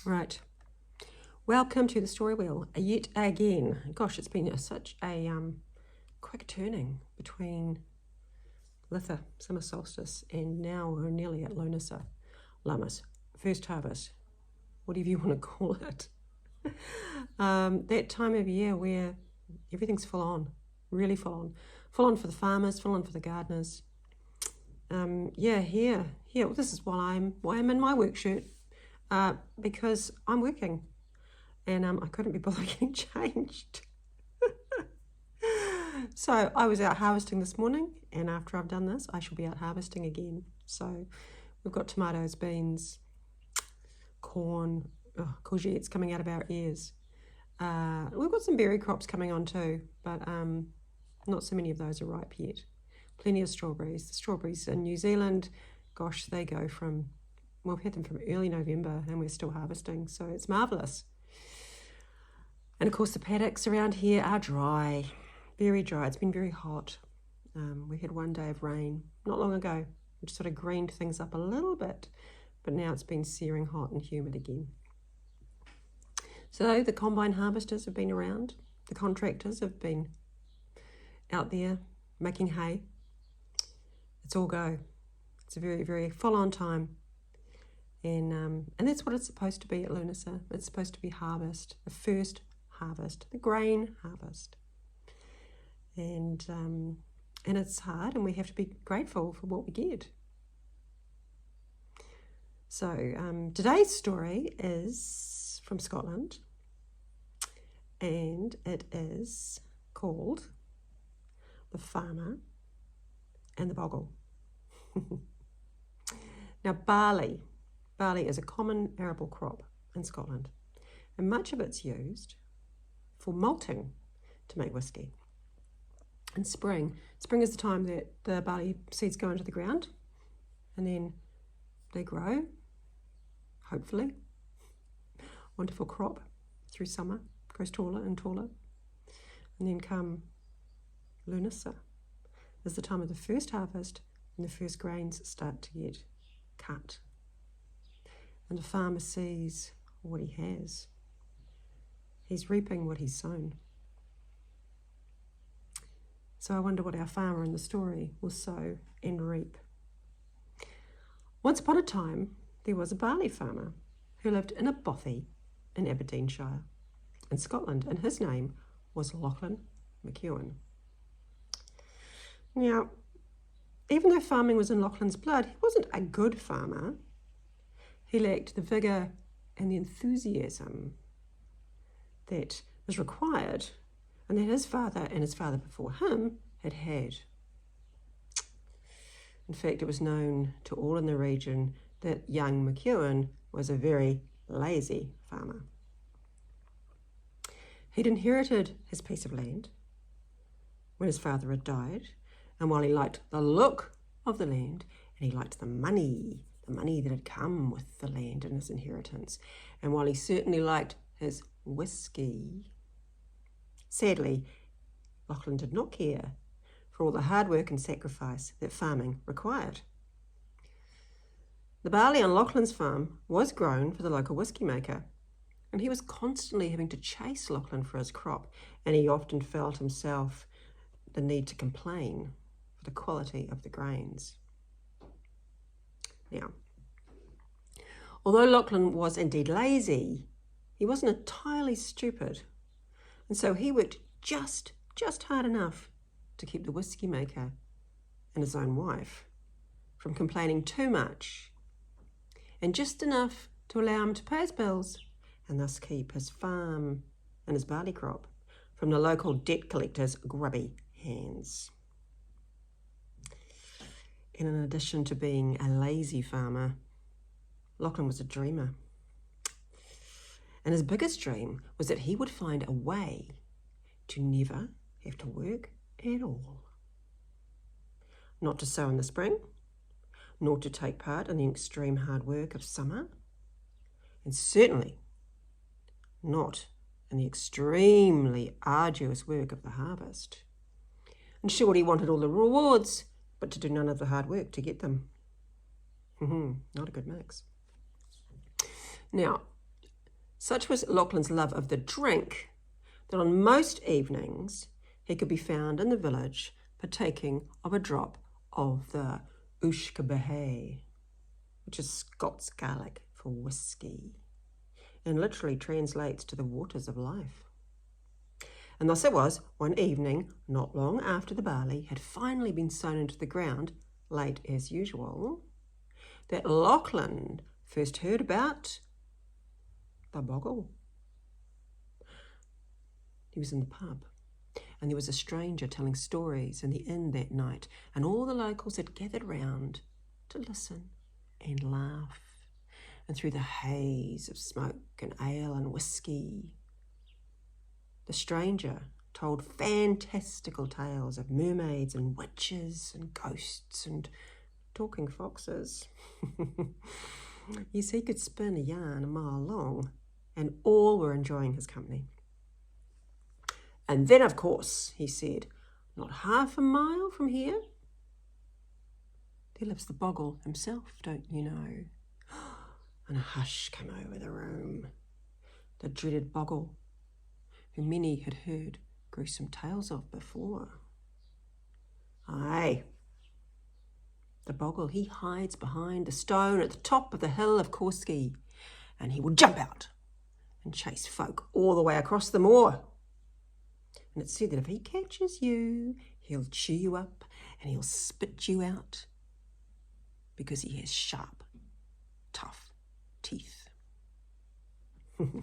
Right. Welcome to the story wheel yet again. Gosh, it's been such a quick turning between Litha, summer solstice, and now we're nearly at Lughnasadh, Lammas, first harvest, whatever you want to call it. That time of year where everything's full on, really full on for the farmers, full on for the gardeners. Here. Well, this is why I'm in my work shirt, because I'm working, and I couldn't be bothered getting changed. So I was out harvesting this morning, and after I've done this, I shall be out harvesting again. So we've got tomatoes, beans, corn, courgettes coming out of our ears. We've got some berry crops coming on too, but not so many of those are ripe yet. Plenty of strawberries. The strawberries in New Zealand, gosh, they go from, well, we've had them from early November and we're still harvesting, so it's marvellous. And of course the paddocks around here are dry, very dry. It's been very hot. We had one day of rain not long ago, which sort of greened things up a little bit, but now it's been searing hot and humid again. So the combine harvesters have been around, the contractors have been out there making hay. It's all go. It's a very, very full-on time. And that's what it's supposed to be at Lughnasadh. It's supposed to be harvest, the first harvest, the grain harvest. And it's hard, and we have to be grateful for what we get. So today's story is from Scotland, and it is called The Farmer and The Bogle. Now, barley is a common arable crop in Scotland, and much of it's used for malting to make whiskey. In spring is the time that the barley seeds go into the ground, and then they grow, hopefully. Wonderful crop through summer, grows taller and taller. And then come Lughnasadh is the time of the first harvest, and the first grains start to get cut. And the farmer sees what he has. He's reaping what he's sown. So I wonder what our farmer in the story will sow and reap. Once upon a time, there was a barley farmer who lived in a bothy in Aberdeenshire in Scotland, and his name was Lachlan McEwen. Now, even though farming was in Lachlan's blood, he wasn't a good farmer. He lacked the vigour and the enthusiasm that was required, and that his father and his father before him had had. In fact, it was known to all in the region that young McEwen was a very lazy farmer. He'd inherited his piece of land when his father had died, and while he liked the look of the land, and he liked the money that had come with the land and his inheritance, and while he certainly liked his whiskey, sadly, Lachlan did not care for all the hard work and sacrifice that farming required. The barley on Lachlan's farm was grown for the local whiskey maker, and he was constantly having to chase Lachlan for his crop, and he often felt himself the need to complain for the quality of the grains. Now, although Lachlan was indeed lazy, he wasn't entirely stupid, and so he worked just hard enough to keep the whiskey maker and his own wife from complaining too much, and just enough to allow him to pay his bills and thus keep his farm and his barley crop from the local debt collector's grubby hands. And in addition to being a lazy farmer, Lachlan was a dreamer. And his biggest dream was that he would find a way to never have to work at all. Not to sow in the spring, nor to take part in the extreme hard work of summer, and certainly not in the extremely arduous work of the harvest. And sure, he wanted all the rewards, but to do none of the hard work to get them. Not a good mix. Now, Such was Lachlan's love of the drink that on most evenings he could be found in the village partaking of a drop of the Ushkabahay, which is Scots Gaelic for whiskey, and literally translates to the waters of life. And thus it was, one evening, not long after the barley had finally been sown into the ground, late as usual, that Lachlan first heard about the Bogle. He was in the pub, and there was a stranger telling stories in the inn that night, and all the locals had gathered round to listen and laugh. And through the haze of smoke and ale and whiskey, the stranger told fantastical tales of mermaids and witches and ghosts and talking foxes. Yes, he could spin a yarn a mile long, and all were enjoying his company. And then, of course, he said, not half a mile from here, there lives the Bogle himself, don't you know? And a hush came over the room. The dreaded Bogle, who many had heard gruesome tales of before. Aye, the Bogle, he hides behind the stone at the top of the hill of Corski, and he will jump out and chase folk all the way across the moor. And it's said that if he catches you, he'll chew you up and he'll spit you out because he has sharp, tough teeth. The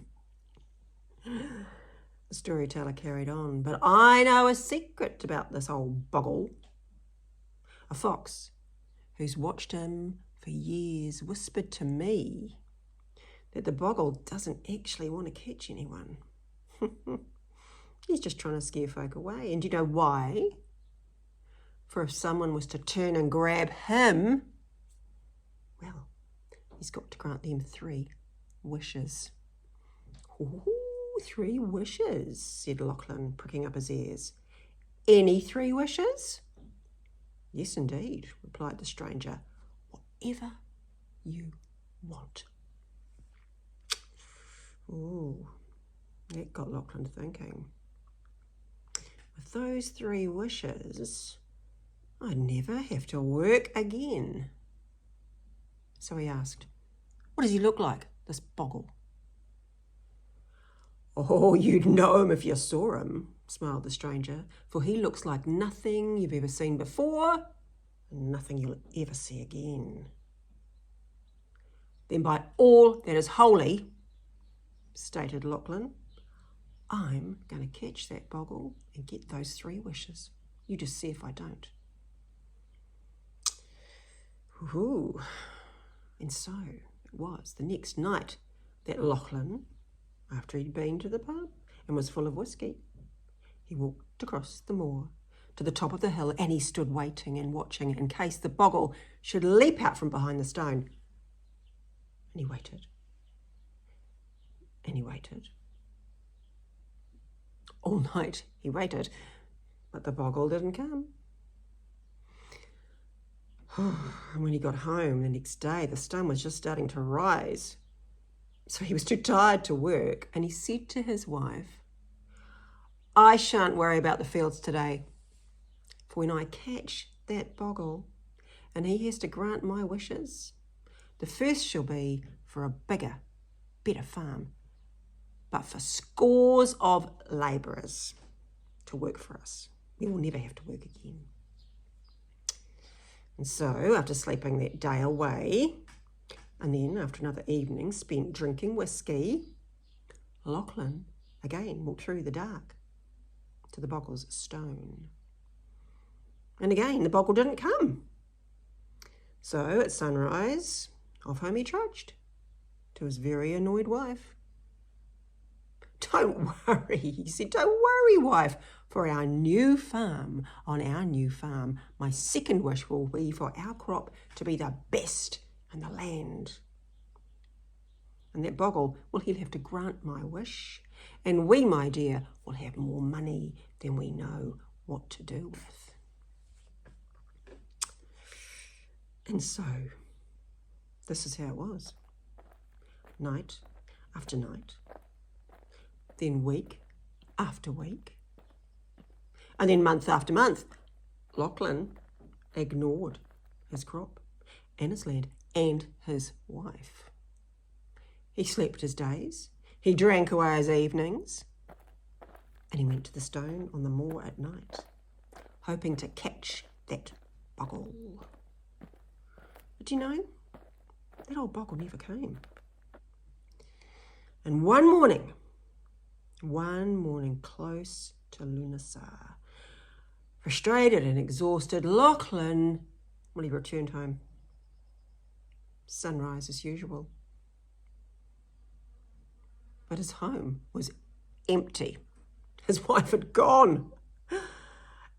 storyteller carried on, but I know a secret about this old Bogle. A fox who's watched him for years whispered to me that the Bogle doesn't actually want to catch anyone. He's just trying to scare folk away. And do you know why? For if someone was to turn and grab him, well, he's got to grant them 3 wishes. Ooh, 3 wishes, said Lachlan, pricking up his ears. Any 3 wishes? Yes, indeed, replied the stranger. Whatever you want. Ooh, that got Lachlan thinking. With those 3 wishes, I'd never have to work again. So he asked, what does he look like, this Bogle? Oh, you'd know him if you saw him, smiled the stranger, for he looks like nothing you've ever seen before and nothing you'll ever see again. Then by all that is holy, stated Lachlan, I'm going to catch that Bogle and get those 3 wishes. You just see if I don't. Ooh. And so it was the next night that Lachlan, after he'd been to the pub and was full of whiskey, he walked across the moor to the top of the hill, and he stood waiting and watching in case the Bogle should leap out from behind the stone. And he waited. And he waited. All night he waited, but the Bogle didn't come. And when he got home the next day, the sun was just starting to rise. So he was too tired to work, and he said to his wife, I shan't worry about the fields today, for when I catch that Bogle and he has to grant my wishes, the first shall be for a bigger, better farm, but for scores of labourers to work for us. We will never have to work again. And so, after sleeping that day away, and then after another evening spent drinking whiskey, Lachlan again walked through the dark to the Bogle's stone. And again, the Bogle didn't come. So at sunrise, off home he trudged to his very annoyed wife. Don't worry, he said, don't worry, wife, for our new farm, on our new farm, my second wish will be for our crop to be the best in the land. And that Bogle, well, he'll have to grant my wish, and we, my dear, will have more money than we know what to do with. And so, this is how it was. Night after night, Then week after week. And then month after month, Lachlan ignored his crop and his land and his wife. He slept his days, he drank away his evenings, and he went to the stone on the moor at night, hoping to catch that bogle. But you know, that old bogle never came. And one morning close to Lughnasadh, frustrated and exhausted, Lachlan, he returned home. Sunrise as usual. But his home was empty. His wife had gone.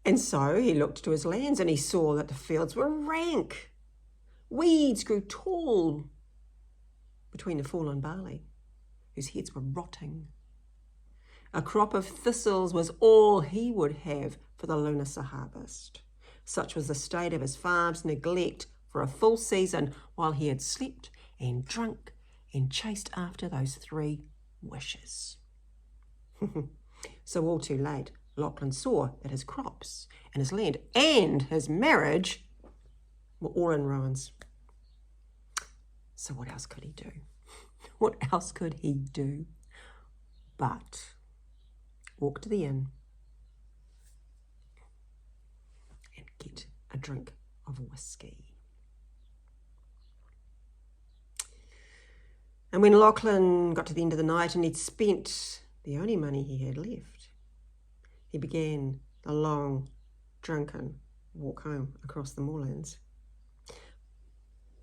And so he looked to his lands and he saw that the fields were rank. Weeds grew tall between the fallen barley, whose heads were rotting. A crop of thistles was all he would have for the Lughnasadh harvest. Such was the state of his farm's neglect for a full season, while he had slept and drunk and chased after those 3 wishes. So all too late, Lachlan saw that his crops and his land and his marriage were all in ruins. So what else could he do? What else could he do but walk to the inn and get a drink of whiskey? And when Lachlan got to the end of the night and he'd spent the only money he had left, he began the long, drunken walk home across the moorlands.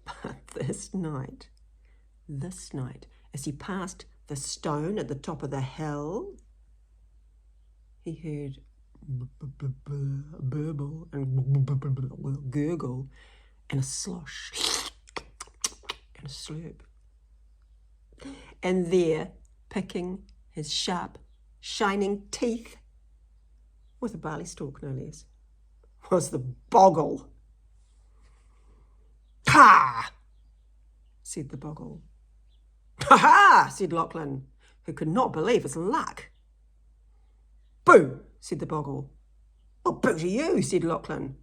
But this night, as he passed the stone at the top of the hill, he heard burble and gurgle and a slosh and a slurp. And there, picking his sharp, shining teeth, with a barley stalk no less, was the bogle. "Ha!" said the bogle. "Ha ha!" said Lachlan, who could not believe his luck. "Boo!" said the bogle. "Well, boo to you," said Lachlan.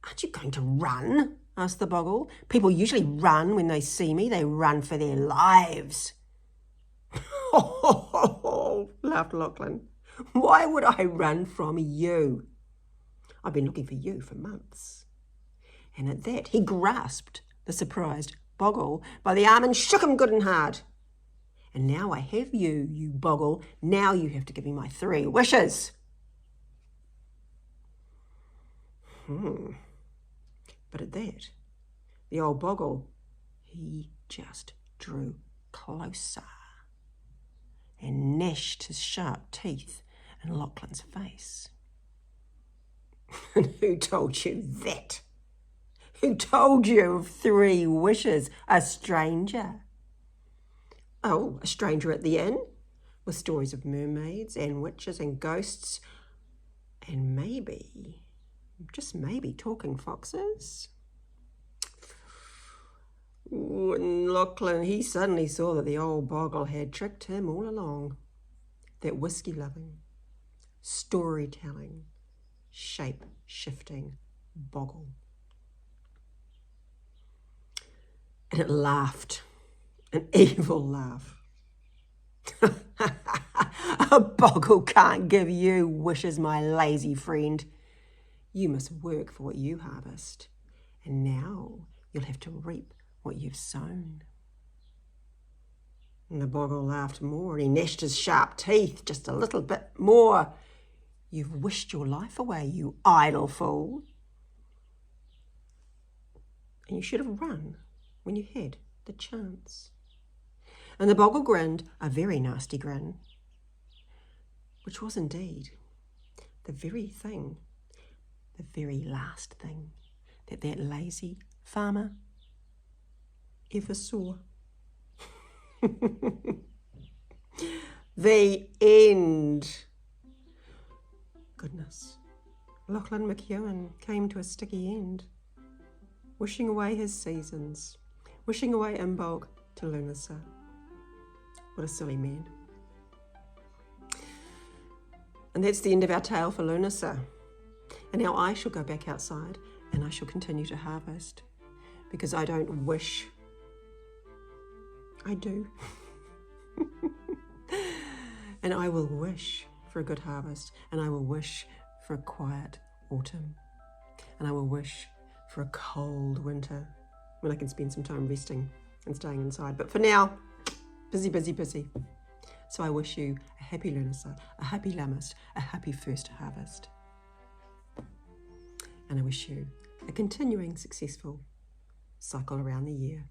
"Aren't you going to run?" asked the bogle. "People usually run when they see me. They run for their lives." "Oh," laughed Lachlan. "Why would I run from you? I've been looking for you for months." And at that, he grasped the surprised bogle by the arm and shook him good and hard. "And now I have you, you bogle. Now you have to give me my 3 wishes." But at that, the old bogle, he just drew closer and gnashed his sharp teeth in Lachlan's face. "And who told you that? Who told you of 3 wishes? A stranger?" "Oh, a stranger at the inn, with stories of mermaids and witches and ghosts, and maybe, just maybe, talking foxes." And Lachlan, he suddenly saw that the old bogle had tricked him all along. That whiskey-loving, storytelling, shape-shifting bogle. And it laughed, an evil laugh. "A bogle can't give you wishes, my lazy friend. You must work for what you harvest, and now you'll have to reap what you've sown." And the bogle laughed more, and he gnashed his sharp teeth just a little bit more. "You've wished your life away, you idle fool. And you should have run when you had the chance." And the bogle grinned a very nasty grin, which was indeed the very thing, the very last thing that lazy farmer ever saw. The end. Goodness, Lachlan McEwen came to a sticky end, wishing away his seasons, wishing away Imbolc to Lughnasadh. What a silly man. And that's the end of our tale for Lughnasadh. And now I shall go back outside and I shall continue to harvest, because I don't wish, I do. And I will wish for a good harvest, and I will wish for a quiet autumn, and I will wish for a cold winter when I can spend some time resting and staying inside. But for now, busy, busy, busy. So I wish you a happy Lughnasadh, a happy Lammas, a happy first harvest. And I wish you a continuing successful cycle around the year.